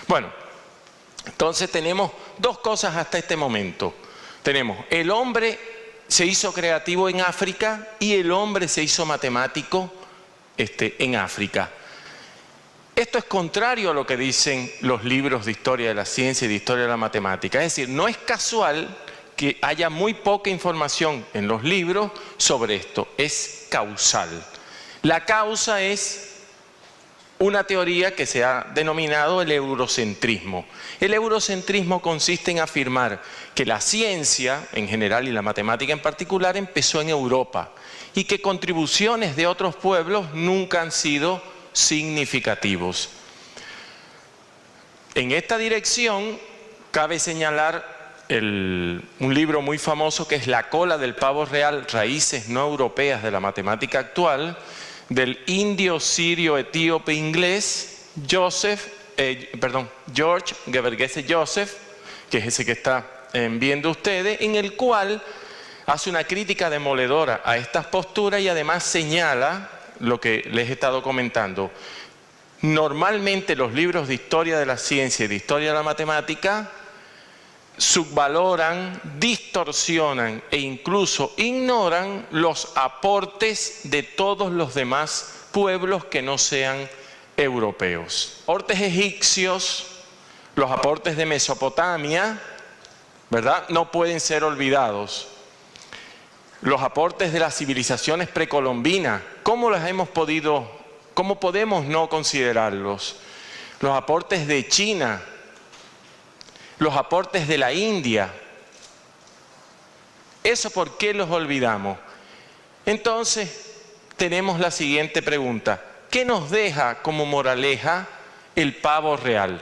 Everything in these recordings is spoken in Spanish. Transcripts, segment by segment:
Bueno, entonces tenemos dos cosas hasta este momento. Tenemos el hombre se hizo creativo en África y el hombre se hizo matemático en África. Esto es contrario a lo que dicen los libros de historia de la ciencia y de historia de la matemática. Es decir, no es casual que haya muy poca información en los libros sobre esto, es causal. La causa es una teoría que se ha denominado el eurocentrismo. El eurocentrismo consiste en afirmar que la ciencia en general y la matemática en particular empezó en Europa y que contribuciones de otros pueblos nunca han sido significativos. En esta dirección cabe señalar un libro muy famoso que es La cola del pavo real, raíces no europeas de la matemática actual, del indio sirio etíope inglés George Gebergese Joseph, que es ese que está viendo ustedes, en el cual hace una crítica demoledora a estas posturas y además señala lo que les he estado comentando. Normalmente los libros de historia de la ciencia y de historia de la matemática subvaloran, distorsionan e incluso ignoran los aportes de todos los demás pueblos que no sean europeos. Aportes egipcios, los aportes de Mesopotamia, ¿verdad?, no pueden ser olvidados. Los aportes de las civilizaciones precolombinas, ¿cómo podemos no considerarlos? Los aportes de China, los aportes de la India. ¿Eso por qué los olvidamos? Entonces, tenemos la siguiente pregunta. ¿Qué nos deja como moraleja el pavo real?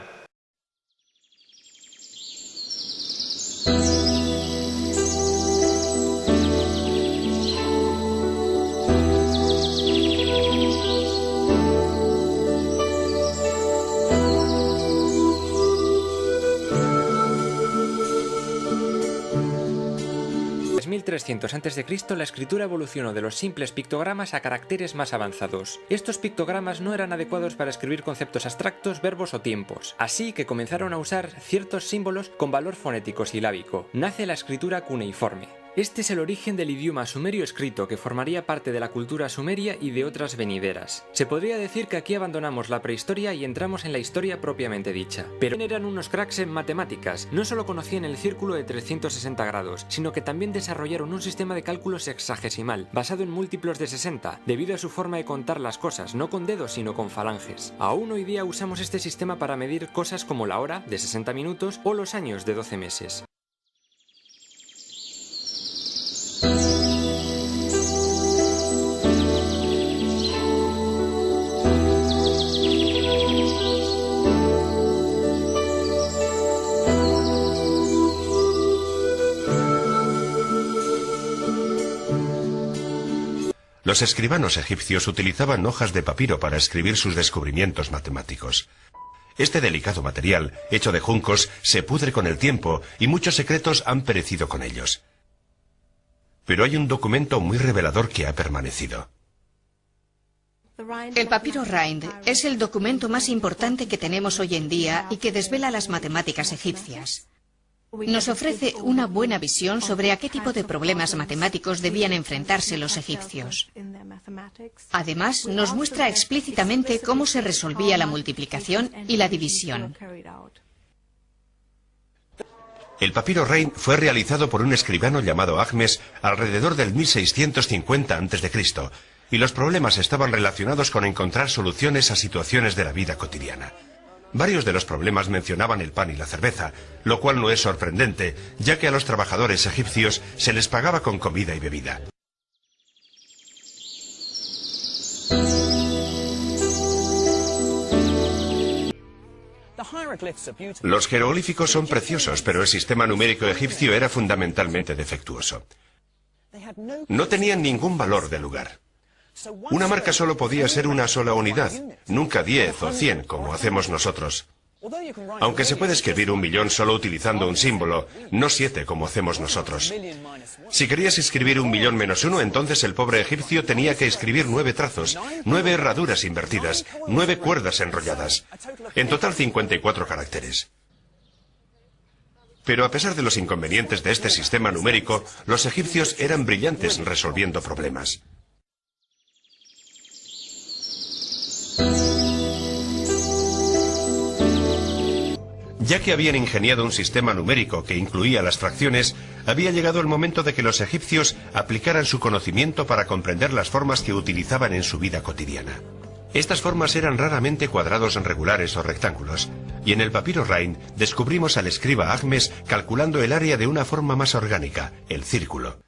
En 1300 a.C., la escritura evolucionó de los simples pictogramas a caracteres más avanzados. Estos pictogramas no eran adecuados para escribir conceptos abstractos, verbos o tiempos, así que comenzaron a usar ciertos símbolos con valor fonético silábico. Nace la escritura cuneiforme. Este es el origen del idioma sumerio escrito, que formaría parte de la cultura sumeria y de otras venideras. Se podría decir que aquí abandonamos la prehistoria y entramos en la historia propiamente dicha. Pero eran unos cracks en matemáticas. No solo conocían el círculo de 360 grados, sino que también desarrollaron un sistema de cálculo sexagesimal, basado en múltiplos de 60, debido a su forma de contar las cosas, no con dedos sino con falanges. Aún hoy día usamos este sistema para medir cosas como la hora, de 60 minutos, o los años, de 12 meses. Los escribanos egipcios utilizaban hojas de papiro para escribir sus descubrimientos matemáticos. Este delicado material, hecho de juncos, se pudre con el tiempo y muchos secretos han perecido con ellos. Pero hay un documento muy revelador que ha permanecido. El papiro Rind es el documento más importante que tenemos hoy en día y que desvela las matemáticas egipcias. Nos ofrece una buena visión sobre a qué tipo de problemas matemáticos debían enfrentarse los egipcios. Además, nos muestra explícitamente cómo se resolvía la multiplicación y la división. El papiro Rind fue realizado por un escribano llamado Ahmes alrededor del 1650 a.C., y los problemas estaban relacionados con encontrar soluciones a situaciones de la vida cotidiana. Varios de los problemas mencionaban el pan y la cerveza, lo cual no es sorprendente, ya que a los trabajadores egipcios se les pagaba con comida y bebida. Los jeroglíficos son preciosos, pero el sistema numérico egipcio era fundamentalmente defectuoso. No tenían ningún valor de lugar. Una marca solo podía ser una sola unidad, nunca 10 o 100 como hacemos nosotros. Aunque se puede escribir 1.000.000 solo utilizando un símbolo, no 7 como hacemos nosotros. Si querías escribir 1.000.000 menos 1, entonces el pobre egipcio tenía que escribir 9 trazos, 9 herraduras invertidas, 9 cuerdas enrolladas. En total 54 caracteres. Pero a pesar de los inconvenientes de este sistema numérico, los egipcios eran brillantes resolviendo problemas. Ya que habían ingeniado un sistema numérico que incluía las fracciones, había llegado el momento de que los egipcios aplicaran su conocimiento para comprender las formas que utilizaban en su vida cotidiana. Estas formas eran raramente cuadrados regulares o rectángulos, y en el papiro Rhind descubrimos al escriba Agmes calculando el área de una forma más orgánica, el círculo.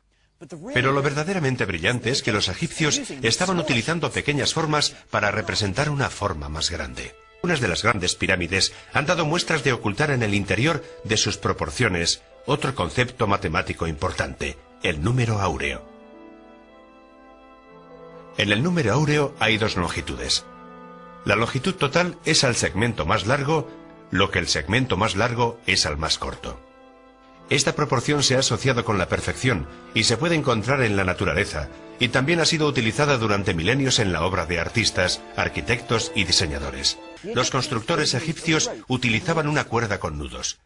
Pero lo verdaderamente brillante es que los egipcios estaban utilizando pequeñas formas para representar una forma más grande. Unas de las grandes pirámides han dado muestras de ocultar en el interior de sus proporciones otro concepto matemático importante, el número áureo. En el número áureo hay 2 longitudes. La longitud total es al segmento más largo, lo que el segmento más largo es al más corto. Esta proporción se ha asociado con la perfección y se puede encontrar en la naturaleza, y también ha sido utilizada durante milenios en la obra de artistas, arquitectos y diseñadores. Los constructores egipcios utilizaban una cuerda con nudos.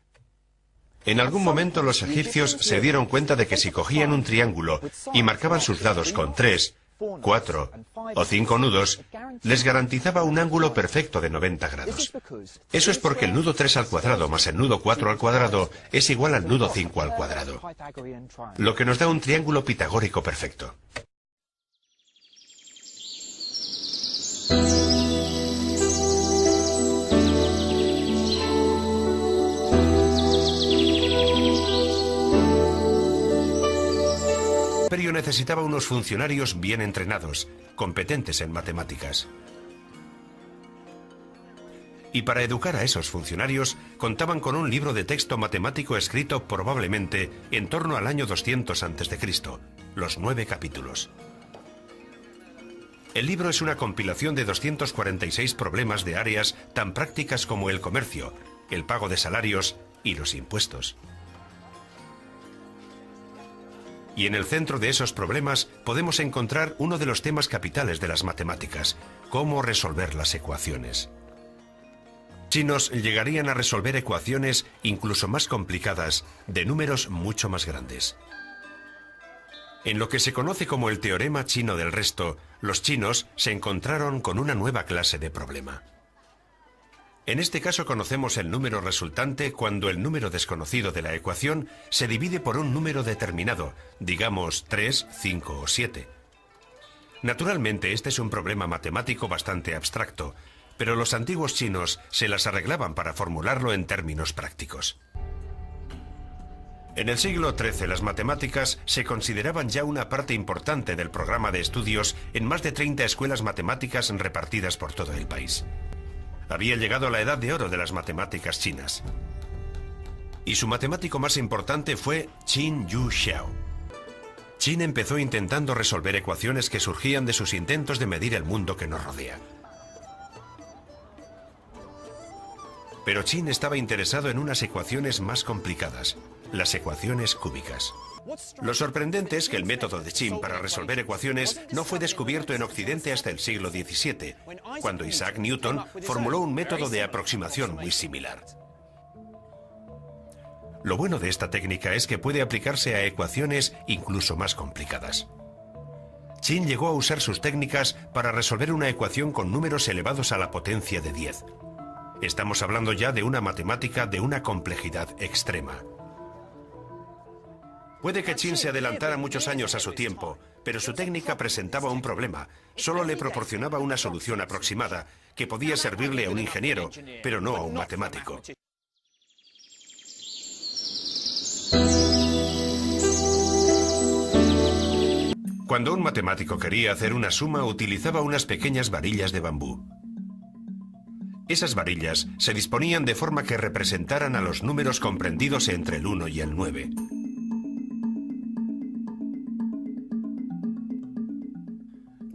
En algún momento los egipcios se dieron cuenta de que si cogían un triángulo y marcaban sus lados con 3, 4 o 5 nudos, les garantizaba un ángulo perfecto de 90 grados. Eso es porque el nudo 3 al cuadrado más el nudo 4 al cuadrado es igual al nudo 5 al cuadrado, lo que nos da un triángulo pitagórico perfecto. El imperio necesitaba unos funcionarios bien entrenados, competentes en matemáticas. Y para educar a esos funcionarios, contaban con un libro de texto matemático escrito probablemente en torno al año 200 a.C., los 9 capítulos. El libro es una compilación de 246 problemas de áreas tan prácticas como el comercio, el pago de salarios y los impuestos. Y en el centro de esos problemas podemos encontrar uno de los temas capitales de las matemáticas: cómo resolver las ecuaciones. Chinos llegarían a resolver ecuaciones incluso más complicadas, de números mucho más grandes. En lo que se conoce como el teorema chino del resto, los chinos se encontraron con una nueva clase de problema. En este caso conocemos el número resultante cuando el número desconocido de la ecuación se divide por un número determinado, digamos 3, 5 o 7. Naturalmente, este es un problema matemático bastante abstracto, pero los antiguos chinos se las arreglaban para formularlo en términos prácticos. En el siglo XIII las matemáticas se consideraban ya una parte importante del programa de estudios en más de 30 escuelas matemáticas repartidas por todo el país. Había llegado la edad de oro de las matemáticas chinas. Y su matemático más importante fue Qin Yu Xiao. Qin empezó intentando resolver ecuaciones que surgían de sus intentos de medir el mundo que nos rodea. Pero Qin estaba interesado en unas ecuaciones más complicadas, las ecuaciones cúbicas. Lo sorprendente es que el método de Qin para resolver ecuaciones no fue descubierto en Occidente hasta el siglo XVII, cuando Isaac Newton formuló un método de aproximación muy similar. Lo bueno de esta técnica es que puede aplicarse a ecuaciones incluso más complicadas. Qin llegó a usar sus técnicas para resolver una ecuación con números elevados a la potencia de 10. Estamos hablando ya de una matemática de una complejidad extrema. Puede que Qin se adelantara muchos años a su tiempo, pero su técnica presentaba un problema. Solo le proporcionaba una solución aproximada, que podía servirle a un ingeniero, pero no a un matemático. Cuando un matemático quería hacer una suma, utilizaba unas pequeñas varillas de bambú. Esas varillas se disponían de forma que representaran a los números comprendidos entre el 1 y el 9.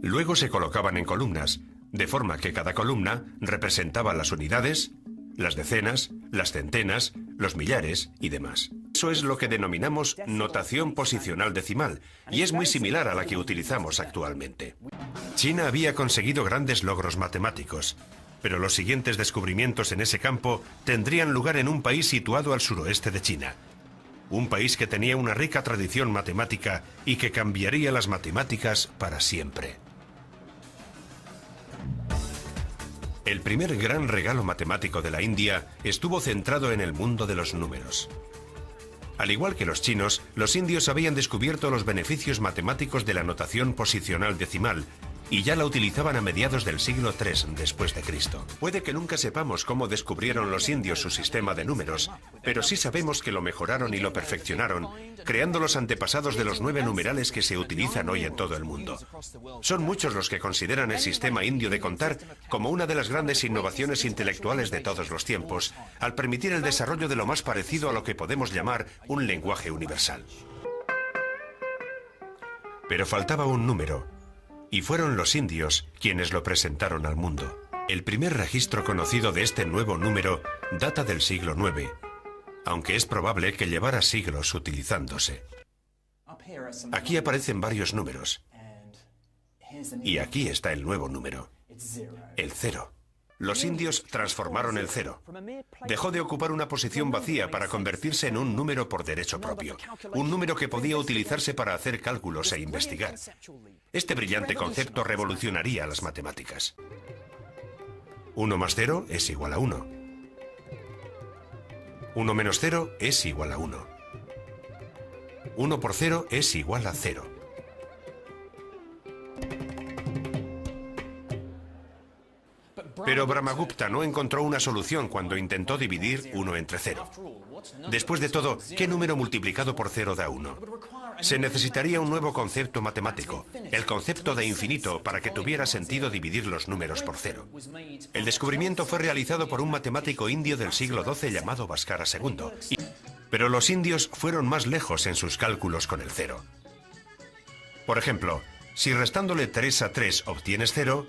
Luego se colocaban en columnas, de forma que cada columna representaba las unidades, las decenas, las centenas, los millares y demás. Eso es lo que denominamos notación posicional decimal, y es muy similar a la que utilizamos actualmente. China había conseguido grandes logros matemáticos, pero los siguientes descubrimientos en ese campo tendrían lugar en un país situado al suroeste de China. Un país que tenía una rica tradición matemática y que cambiaría las matemáticas para siempre. El primer gran regalo matemático de la India estuvo centrado en el mundo de los números. Al igual que los chinos, los indios habían descubierto los beneficios matemáticos de la notación posicional decimal y ya la utilizaban a mediados del siglo III después de Cristo. Puede que nunca sepamos cómo descubrieron los indios su sistema de números, pero sí sabemos que lo mejoraron y lo perfeccionaron, creando los antepasados de los 9 numerales que se utilizan hoy en todo el mundo. Son muchos los que consideran el sistema indio de contar como una de las grandes innovaciones intelectuales de todos los tiempos, al permitir el desarrollo de lo más parecido a lo que podemos llamar un lenguaje universal. Pero faltaba un número, y fueron los indios quienes lo presentaron al mundo. El primer registro conocido de este nuevo número data del siglo IX, aunque es probable que llevara siglos utilizándose. Aquí aparecen varios números, y aquí está el nuevo número, el 0. Los indios transformaron el 0. Dejó de ocupar una posición vacía para convertirse en un número por derecho propio, un número que podía utilizarse para hacer cálculos e investigar. Este brillante concepto revolucionaría las matemáticas. 1 más 0 es igual a 1. 1 menos 0 es igual a 1. 1 por 0 es igual a 0. Pero Brahmagupta no encontró una solución cuando intentó dividir 1 entre 0. Después de todo, ¿qué número multiplicado por 0 da 1? Se necesitaría un nuevo concepto matemático, el concepto de infinito, para que tuviera sentido dividir los números por 0. El descubrimiento fue realizado por un matemático indio del siglo XII llamado Bhaskara II. Pero los indios fueron más lejos en sus cálculos con el 0. Por ejemplo, si restándole 3 a 3 obtienes 0,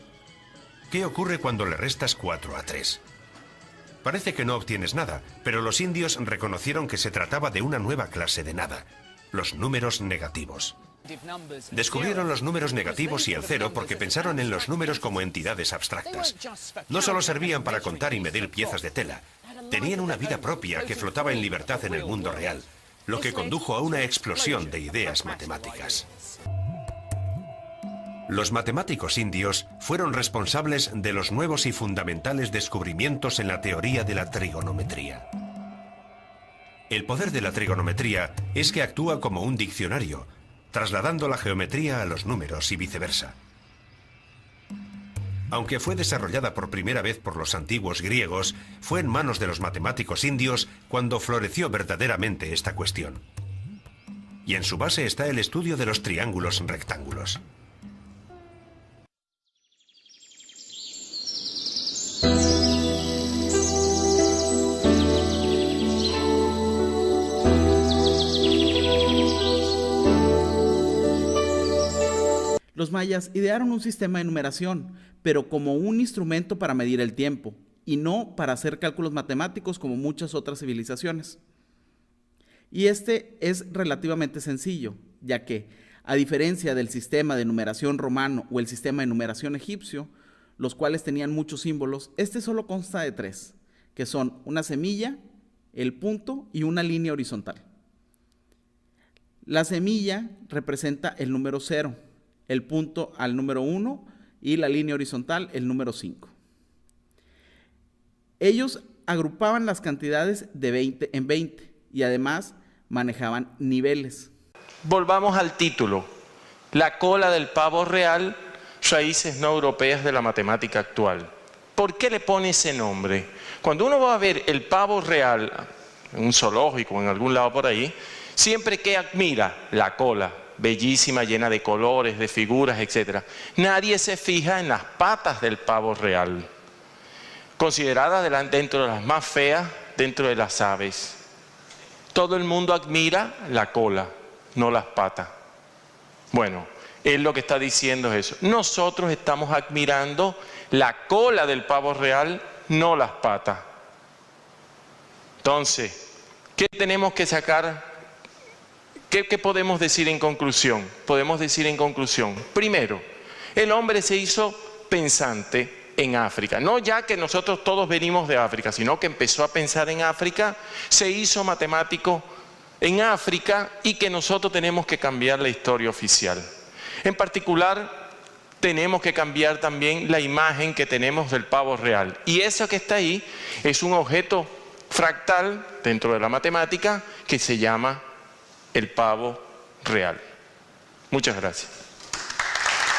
¿qué ocurre cuando le restas 4 a 3? Parece que no obtienes nada, pero los indios reconocieron que se trataba de una nueva clase de nada, los números negativos. Descubrieron los números negativos y el 0 porque pensaron en los números como entidades abstractas. No solo servían para contar y medir piezas de tela, tenían una vida propia que flotaba en libertad en el mundo real, lo que condujo a una explosión de ideas matemáticas. Los matemáticos indios fueron responsables de los nuevos y fundamentales descubrimientos en la teoría de la trigonometría. El poder de la trigonometría es que actúa como un diccionario, trasladando la geometría a los números y viceversa. Aunque fue desarrollada por primera vez por los antiguos griegos, fue en manos de los matemáticos indios cuando floreció verdaderamente esta cuestión. Y en su base está el estudio de los triángulos rectángulos. Los mayas idearon un sistema de numeración, pero como un instrumento para medir el tiempo, y no para hacer cálculos matemáticos como muchas otras civilizaciones. Y este es relativamente sencillo, ya que, a diferencia del sistema de numeración romano o el sistema de numeración egipcio, los cuales tenían muchos símbolos, este solo consta de 3, que son una semilla, el punto y una línea horizontal. La semilla representa el número 0, el punto al número 1 y la línea horizontal el número 5. Ellos agrupaban las cantidades de 20 en 20 y además manejaban niveles. Volvamos al título. La cola del pavo real, raíces no europeas de la matemática actual. ¿Por qué le pone ese nombre? Cuando uno va a ver el pavo real en un zoológico, en algún lado por ahí, siempre que admira la cola, bellísima, llena de colores, de figuras, etc. Nadie se fija en las patas del pavo real, consideradas dentro de las más feas dentro de las aves. Todo el mundo admira la cola, no las patas. Bueno, él lo que está diciendo es eso. Nosotros estamos admirando la cola del pavo real, no las patas. Entonces, ¿qué tenemos que sacar? ¿Qué podemos decir en conclusión? Podemos decir en conclusión, primero, el hombre se hizo pensante en África. No ya que nosotros todos venimos de África, sino que empezó a pensar en África, se hizo matemático en África y que nosotros tenemos que cambiar la historia oficial. En particular, tenemos que cambiar también la imagen que tenemos del pavo real. Y eso que está ahí es un objeto fractal dentro de la matemática que se llama el pavo real. Muchas gracias.